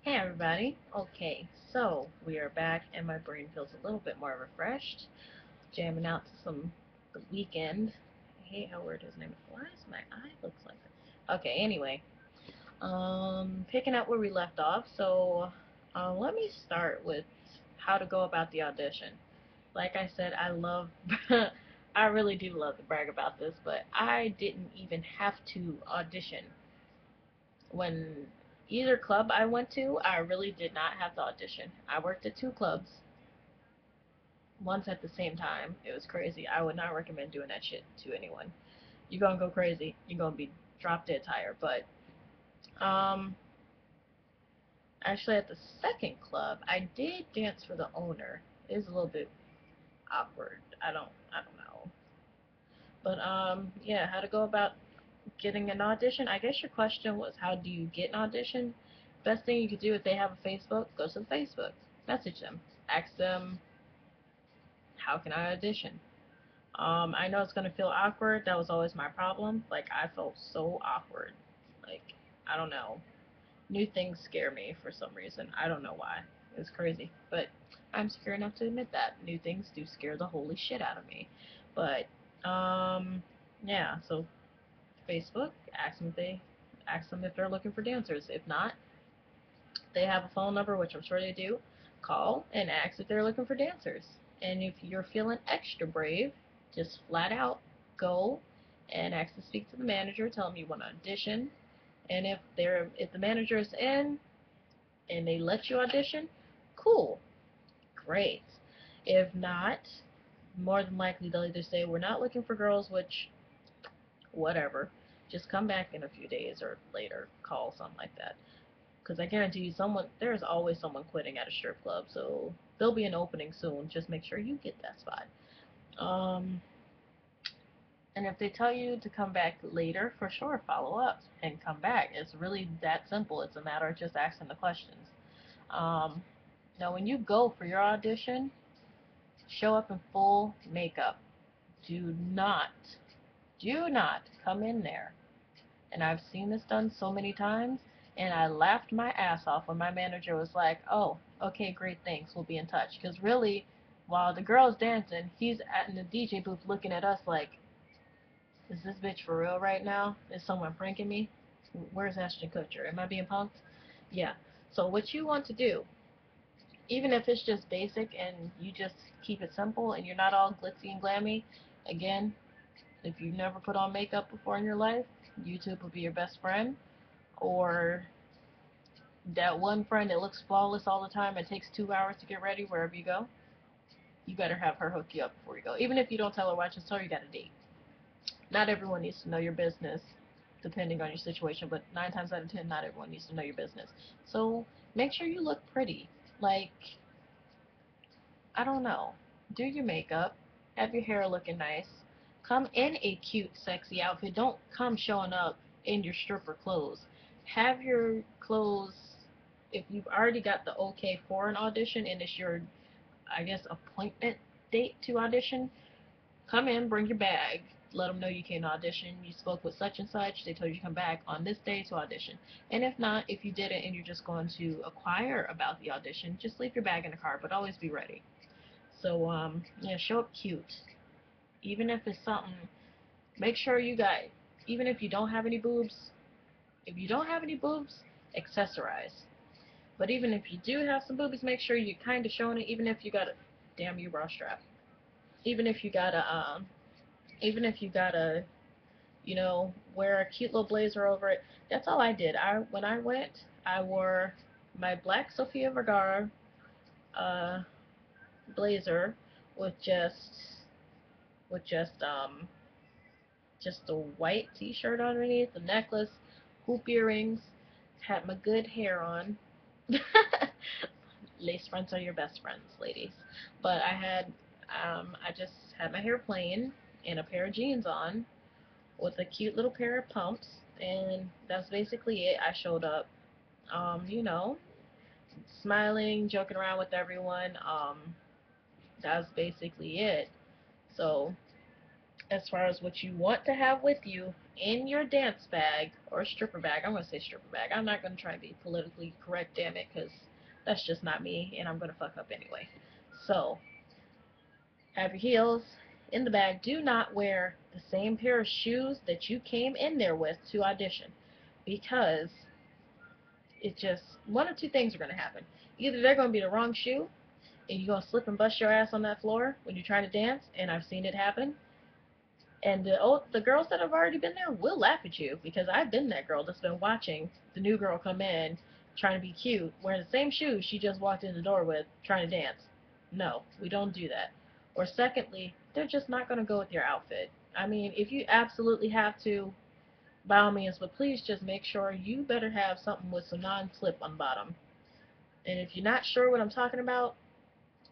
Hey everybody. Okay, so we are back and my brain feels a little bit more refreshed. Jamming out to some The Weekend. I hate how weird his name is. Why is my eye looks like that? Okay, anyway. Picking up where we left off. So, let me start with how to go about the audition. Like I said, I love I really do love to brag about this, but I didn't even have to audition when either club I went to, I really did not have to audition. I worked at two clubs once at the same time. It was crazy. I would not recommend doing that shit to anyone. You're gonna go crazy. You're gonna be drop dead tired. But um, actually, at the second club, I did dance for the owner. It was a little bit awkward. I don't know. But yeah, how to go about getting an audition? I guess your question was how do you get an audition? Best thing you could do if they have a Facebook, go to the Facebook, message them, ask them how can I audition. I know it's gonna feel awkward. That was always my problem. Like I felt so awkward. Like I don't know. New things scare me for some reason. I don't know why. It's crazy, but I'm secure enough to admit that new things do scare the holy shit out of me. But yeah. So Facebook, ask them if they're looking for dancers. If not, they have a phone number, which I'm sure they do. Call and ask if they're looking for dancers. And if you're feeling extra brave, just flat out go and ask to speak to the manager. Tell them you want to audition. And if the manager is in and they let you audition, cool, great. If not, more than likely they'll either say we're not looking for girls, which whatever. Just come back in a few days or later, call something like that. Because I guarantee you, there's always someone quitting at a strip club, so there'll be an opening soon. Just make sure you get that spot. Um, and if they tell you to come back later, for sure, follow up and come back. It's really that simple. It's a matter of just asking the questions. Um, Now, when you go for your audition, show up in full makeup. Do not, do not come in there, and I've seen this done so many times, and I laughed my ass off when my manager was like, "Oh, okay, great, thanks, we'll be in touch." Because really, while the girl's dancing, he's at in the DJ booth looking at us like, "Is this bitch for real right now? Is someone pranking me? Where's Ashton Kutcher? Am I being punked?" Yeah. So what you want to do, even if it's just basic and you just keep it simple and you're not all glitzy and glammy, again, if you've never put on makeup before in your life, YouTube will be your best friend. Or that one friend that looks flawless all the time and takes 2 hours to get ready wherever you go, you better have her hook you up before you go. Even if you don't tell her why, just tell her you got a date. Not everyone needs to know your business, depending on your situation, but 9 times out of 10, not everyone needs to know your business. So make sure you look pretty. Like, I don't know, do your makeup, have your hair looking nice, come in a cute, sexy outfit. Don't come showing up in your stripper clothes. Have your clothes, if you've already got the okay for an audition and it's your, I guess, appointment date to audition, come in, bring your bag. Let them know you came to audition. You spoke with such and such. They told you to come back on this day to audition. And if not, if you did it and you're just going to inquire about the audition, just leave your bag in the car, but always be ready. So, yeah, show up cute. Even if it's something, make sure you got, even if you don't have any boobs, if you don't have any boobs, accessorize. But even if you do have some boobies, make sure you're kind of showing it, even if you got a, damn you bra strap. Even if you got a, even if you got a, wear a cute little blazer over it. That's all I did. When I went, I wore my black Sofia Vergara, uh, blazer with just just a white t-shirt underneath, a necklace, hoop earrings, had my good hair on. Lace fronts are your best friends, ladies. But I just had my hair plain and a pair of jeans on with a cute little pair of pumps, and that's basically it. I showed up, um, you know, smiling, joking around with everyone. That's basically it. So as far as what you want to have with you in your dance bag or stripper bag. I'm going to say stripper bag. I'm not going to try and be politically correct, damn it, because that's just not me, and I'm going to fuck up anyway. So, have your heels in the bag. Do not wear the same pair of shoes that you came in there with to audition, because it just, one or two things are going to happen. Either they're going to be the wrong shoe, and you're going to slip and bust your ass on that floor when you're trying to dance, and I've seen it happen. And the girls that have already been there will laugh at you, because I've been that girl that's been watching the new girl come in trying to be cute, wearing the same shoes she just walked in the door with, trying to dance. No, we don't do that. Or secondly, they're just not going to go with your outfit. I mean, if you absolutely have to, by all means, but please just make sure you better have something with some non-slip on the bottom. And if you're not sure what I'm talking about,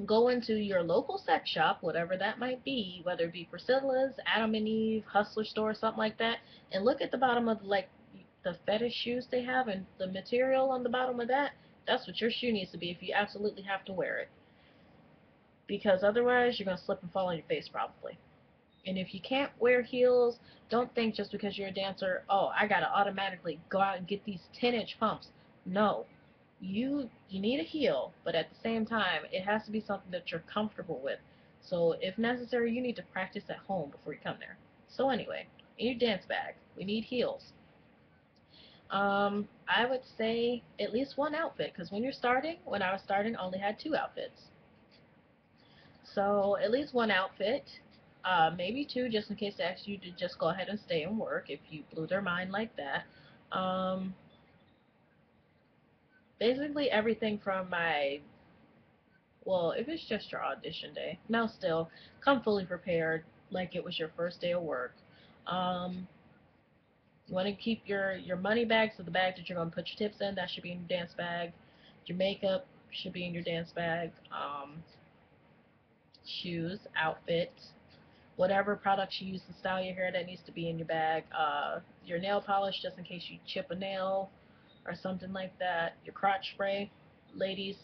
go into your local sex shop, whatever that might be, whether it be Priscilla's, Adam and Eve, Hustler Store, something like that, and look at the bottom of like the fetish shoes they have and the material on the bottom of that. That's what your shoe needs to be if you absolutely have to wear it. Because otherwise, you're going to slip and fall on your face probably. And if you can't wear heels, don't think just because you're a dancer, oh, I gotta automatically go out and get these 10-inch pumps. No, you need a heel, but at the same time, it has to be something that you're comfortable with. So if necessary, you need to practice at home before you come there. So anyway, in your dance bag, we need heels. I would say at least one outfit, because when I was starting, I only had two outfits. So at least one outfit, maybe two, just in case they ask you to just go ahead and stay and work if you blew their mind like that. Um, Basically everything from my, well, if it's just your audition day, no, still, come fully prepared like it was your first day of work. Um, you want to keep your money bag, so the bag that you're going to put your tips in, that should be in your dance bag. Your makeup should be in your dance bag. Shoes, outfit, whatever products you use to style your hair, that needs to be in your bag. Your nail polish, just in case you chip a nail or something like that. Your crotch spray, ladies.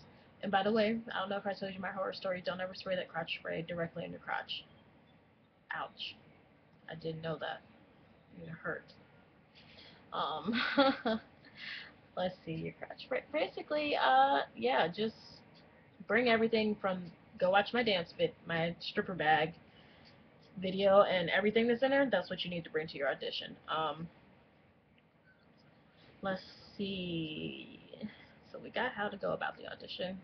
And by the way, I don't know if I told you my horror story. Don't ever spray that crotch spray directly in your crotch. Ouch. I didn't know that. It hurt. Um, let's see, your crotch spray. Basically, yeah, just bring everything from, go watch my my stripper bag video, and everything that's in there, that's what you need to bring to your audition. Let's see. So we got how to go about the audition.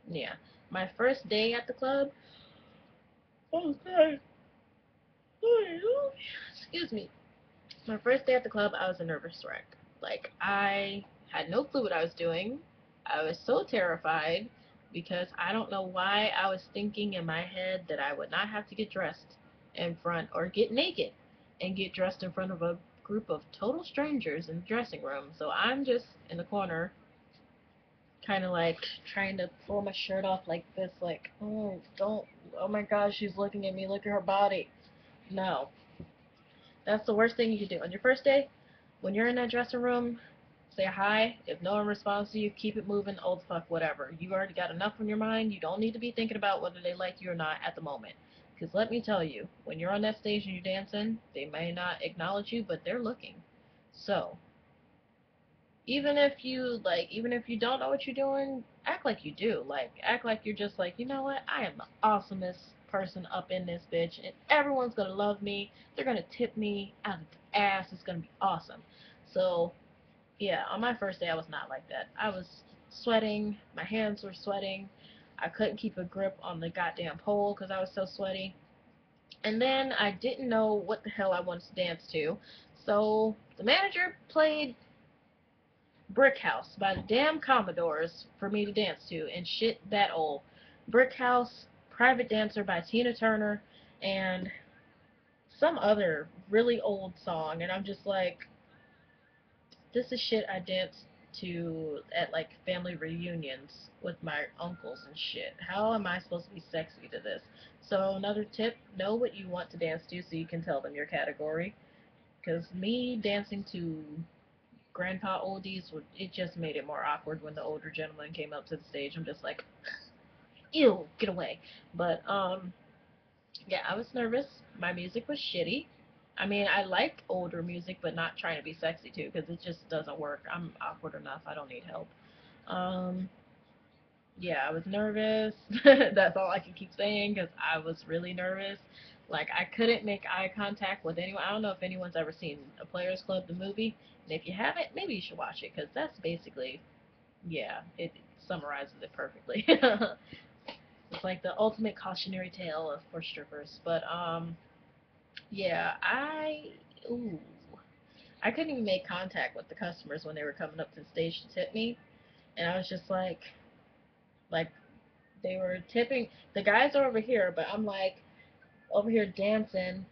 Yeah. My first day at the club. Oh, God. Excuse me. My first day at the club, I was a nervous wreck. Like, I had no clue what I was doing. I was so terrified because I don't know why I was thinking in my head that I would not have to get dressed in front or get naked and get dressed in front of a group of total strangers in the dressing room. So I'm just in the corner, kind of like trying to pull my shirt off like this, like, oh, don't, oh my gosh, she's looking at me, look at her body. No, that's the worst thing you can do. On your first day, when you're in that dressing room, say hi. If no one responds to you, keep it moving, old fuck, whatever. You already got enough on your mind. You don't need to be thinking about whether they like you or not at the moment. Because let me tell you, when you're on that stage and you're dancing, they may not acknowledge you, but they're looking. So, even if you don't know what you're doing, act like you do. Like, act like you're just like, you know what, I am the awesomest person up in this bitch, and everyone's gonna love me. They're gonna tip me out of the ass. It's gonna be awesome. So, yeah, on my first day, I was not like that. I was sweating. My hands were sweating. I couldn't keep a grip on the goddamn pole because I was so sweaty. And then I didn't know what the hell I wanted to dance to. So the manager played Brick House by the damn Commodores for me to dance to, and shit that old. Brick House, Private Dancer by Tina Turner, and some other really old song. And I'm just like, this is shit I danced to at like family reunions with my uncles and shit. How am I supposed to be sexy to this? So another tip, know what you want to dance to so you can tell them your category. Because me dancing to grandpa oldies, it just made it more awkward when the older gentleman came up to the stage. I'm just like, ew, get away. But Yeah, I was nervous. My music was shitty. I mean, I like older music, but not trying to be sexy too, because it just doesn't work. I'm awkward enough. I don't need help. Um, yeah, I was nervous. That's all I can keep saying because I was really nervous. Like, I couldn't make eye contact with anyone. I don't know if anyone's ever seen A Players Club, the movie. And if you haven't, maybe you should watch it because that's basically, yeah, it summarizes it perfectly. It's like the ultimate cautionary tale for strippers. But, yeah, ooh, I couldn't even make contact with the customers when they were coming up to the stage to tip me. And I was just like, they were tipping. The guys are over here, but I'm like over here dancing,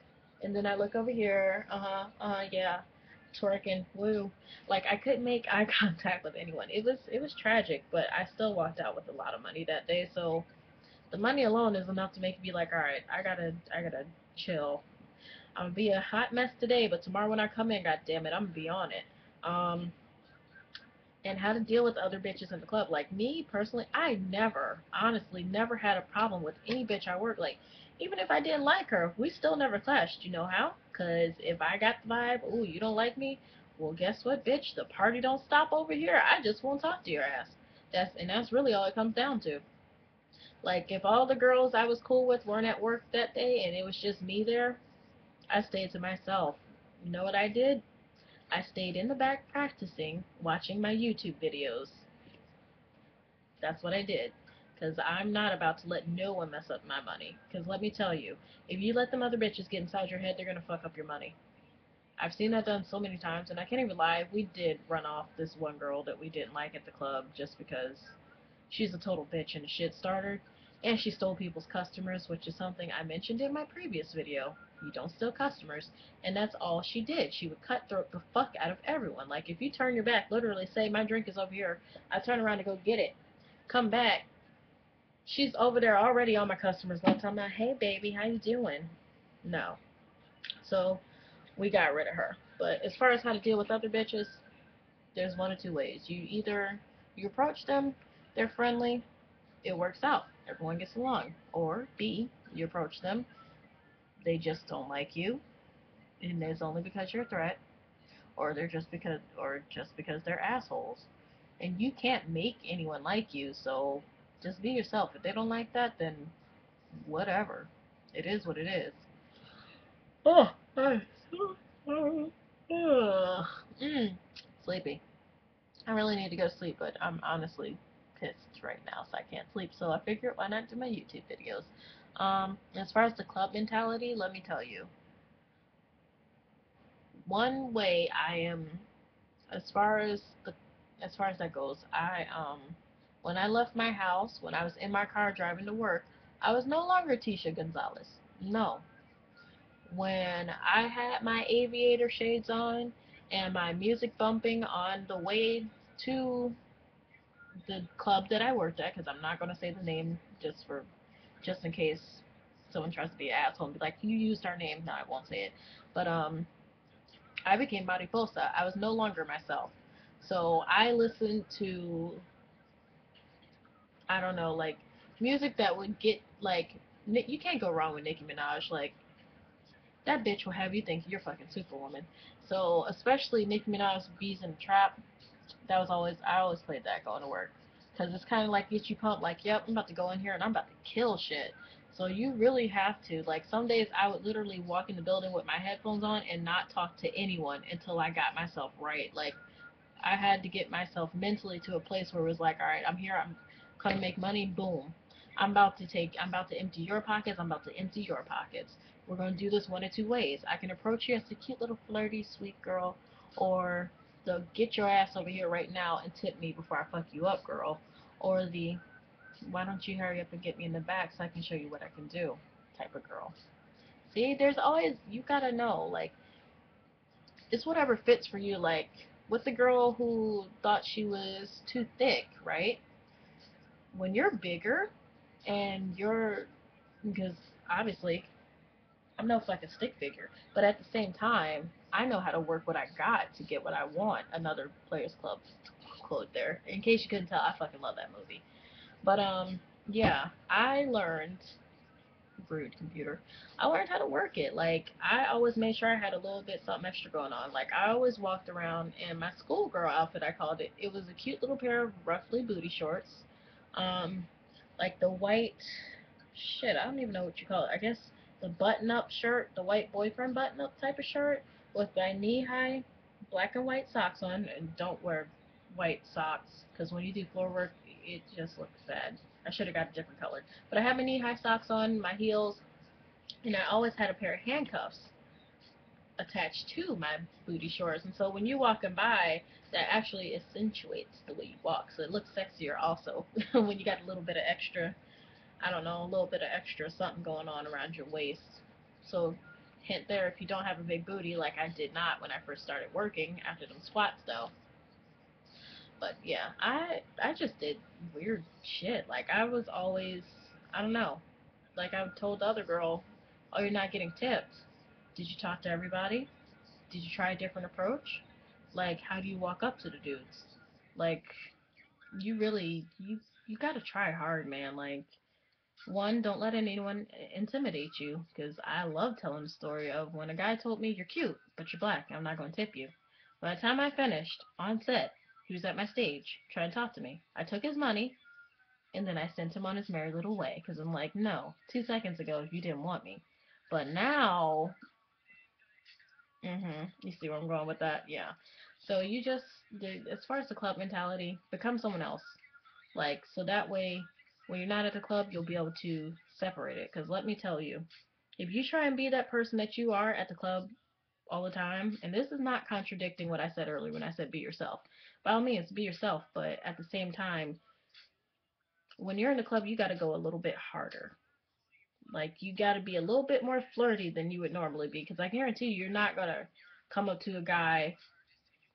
and then I look over here. Yeah, twerking, woo. Like I couldn't make eye contact with anyone. It was tragic, but I still walked out with a lot of money that day. So the money alone is enough to make me like, all right, I gotta chill. I'm gonna be a hot mess today, but tomorrow when I come in, god damn it, I'm gonna be on it. Um, and how to deal with other bitches in the club. Like me personally, I never, honestly, never had a problem with any bitch I worked. Like even if I didn't like her, we still never clashed. You know how? Cause if I got the vibe, ooh, you don't like me. Well, guess what, bitch? The party don't stop over here. I just won't talk to your ass. That's really all it comes down to. Like if all the girls I was cool with weren't at work that day and it was just me there, I stayed to myself. You know what I did? I stayed in the back practicing, watching my YouTube videos. That's what I did. Because I'm not about to let no one mess up my money. Because let me tell you, if you let them other bitches get inside your head, they're going to fuck up your money. I've seen that done so many times, and I can't even lie. We did run off this one girl that we didn't like at the club just because she's a total bitch and a shit starter. And she stole people's customers, which is something I mentioned in my previous video. You don't steal customers. And that's all she did. She would cutthroat the fuck out of everyone. Like, if you turn your back, literally say, my drink is over here, I turn around to go get it. Come back, she's over there already on my customers list. I'm like, hey baby, how you doing? No. So we got rid of her. But as far as how to deal with other bitches, there's one of two ways. You either you approach them, they're friendly, it works out, everyone gets along. Or B, you approach them, they just don't like you, and it's only because you're a threat, or just because they're assholes. And you can't make anyone like you, so just be yourself. If they don't like that, then whatever. It is what it is. Oh, sleepy. I really need to go to sleep, but I'm honestly pissed right now, so I can't sleep. So I figured why not do my YouTube videos. As far as the club mentality, let me tell you. One way I am, as far as the, as far as that goes, when I left my house, when I was in my car driving to work, I was no longer Tisha Gonzalez. No, when I had my aviator shades on and my music bumping on the way to the club that I worked at, because I'm not going to say the name just in case someone tries to be an asshole and be like, you used our name. No, I won't say it. But I became Mariposa. I was no longer myself. So I listened to, I don't know, like music that would get like, you can't go wrong with Nicki Minaj. Like that bitch will have you think you're fucking Superwoman. So especially Nicki Minaj's "Bees in the Trap," I always played that going to work, because it's kind of like gets you pumped. Like, yep, I'm about to go in here and I'm about to kill shit. So you really have to, like, some days I would literally walk in the building with my headphones on and not talk to anyone until I got myself right. Like I had to get myself mentally to a place where it was like, all right, I'm here, I'm gonna make money, boom. I'm about to empty your pockets, I'm about to empty your pockets. We're gonna do this one of two ways. I can approach you as a cute little flirty sweet girl, or the get your ass over here right now and tip me before I fuck you up girl, or the why don't you hurry up and get me in the back so I can show you what I can do type of girl. See, there's always, you gotta know, like, it's whatever fits for you. Like with the girl who thought she was too thick, right? When you're bigger and you're, because obviously I'm no fucking stick figure, but at the same time, I know how to work what I got to get what I want. Another Players Club quote there. In case you couldn't tell, I fucking love that movie. But yeah, I learned rude computer. I learned how to work it. Like, I always made sure I had a little bit something extra going on. Like, I always walked around in my schoolgirl outfit, I called it. It was a cute little pair of roughly booty shorts. Um, like the white, shit, I don't even know what you call it. I guess the button-up shirt, the white boyfriend button-up type of shirt with my knee-high black and white socks on. And don't wear white socks because when you do floor work, it just looks bad. I should have got a different color. But I have my knee-high socks on, my heels, and I always had a pair of handcuffs attached to my booty shorts. And so when you're walking by, that actually accentuates the way you walk. So it looks sexier also when you got a little bit of extra, I don't know, a little bit of extra something going on around your waist. So hint there, if you don't have a big booty like I did not when I first started working after them squats though. But yeah, I just did weird shit. Like I was always, I don't know. Like I told the other girl, "Oh, you're not getting tips. Did you talk to everybody? Did you try a different approach? Like how do you walk up to the dudes? Like you really you got to try hard, man. Like one, don't let anyone intimidate you, because I love telling the story of when a guy told me, "You're cute, but you're black. I'm not going to tip you." By the time I finished on set, he was at my stage trying to talk to me. I took his money and then I sent him on his merry little way because I'm like, no, 2 seconds ago you didn't want me, but now, you see where I'm going with that? Yeah. So you just, as far as the club mentality, become someone else. Like, so that way, when you're not at the club, you'll be able to separate it. Because let me tell you, if you try and be that person that you are at the club all the time, and this is not contradicting what I said earlier when I said be yourself. By all means, be yourself, but at the same time, when you're in the club, you got to go a little bit harder. Like, you got to be a little bit more flirty than you would normally be. Because I guarantee you, you're not going to come up to a guy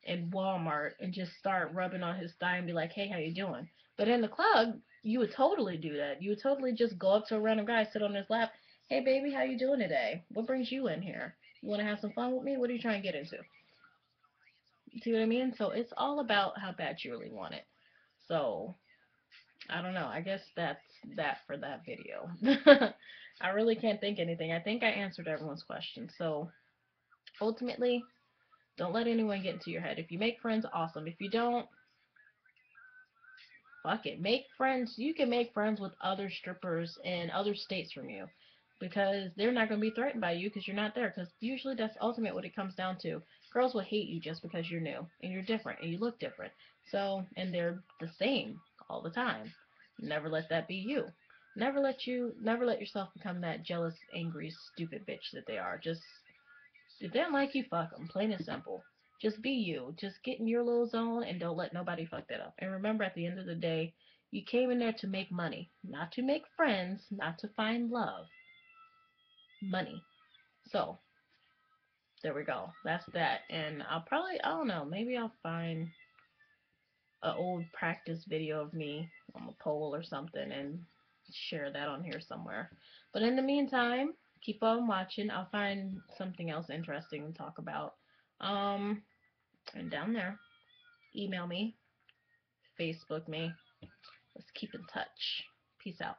in Walmart and just start rubbing on his thigh and be like, "Hey, how you doing?" But in the club, you would totally do that. You would totally just go up to a random guy, sit on his lap. "Hey, baby, how you doing today? What brings you in here? You want to have some fun with me? What are you trying to get into?" See what I mean? So it's all about how bad you really want it. So I don't know. I guess that's that for that video. I really can't think anything. I think I answered everyone's question. So ultimately, don't let anyone get into your head. If you make friends, awesome. If you don't, fuck it. Make friends. You can make friends with other strippers in other states from you because they're not going to be threatened by you because you're not there. Because usually that's ultimate what it comes down to. Girls will hate you just because you're new and you're different and you look different. So, and they're the same all the time. Never let that be you. Never let yourself become that jealous, angry, stupid bitch that they are. Just if they don't like you, fuck them. Plain and simple. Just be you. Just get in your little zone and don't let nobody fuck that up. And remember, at the end of the day, you came in there to make money, not to make friends, not to find love. Money. So, there we go. That's that. And I'll probably, I don't know, maybe I'll find an old practice video of me on a pole or something and share that on here somewhere. But in the meantime, keep on watching. I'll find something else interesting to talk about. And down there, email me, Facebook me. Let's keep in touch. Peace out.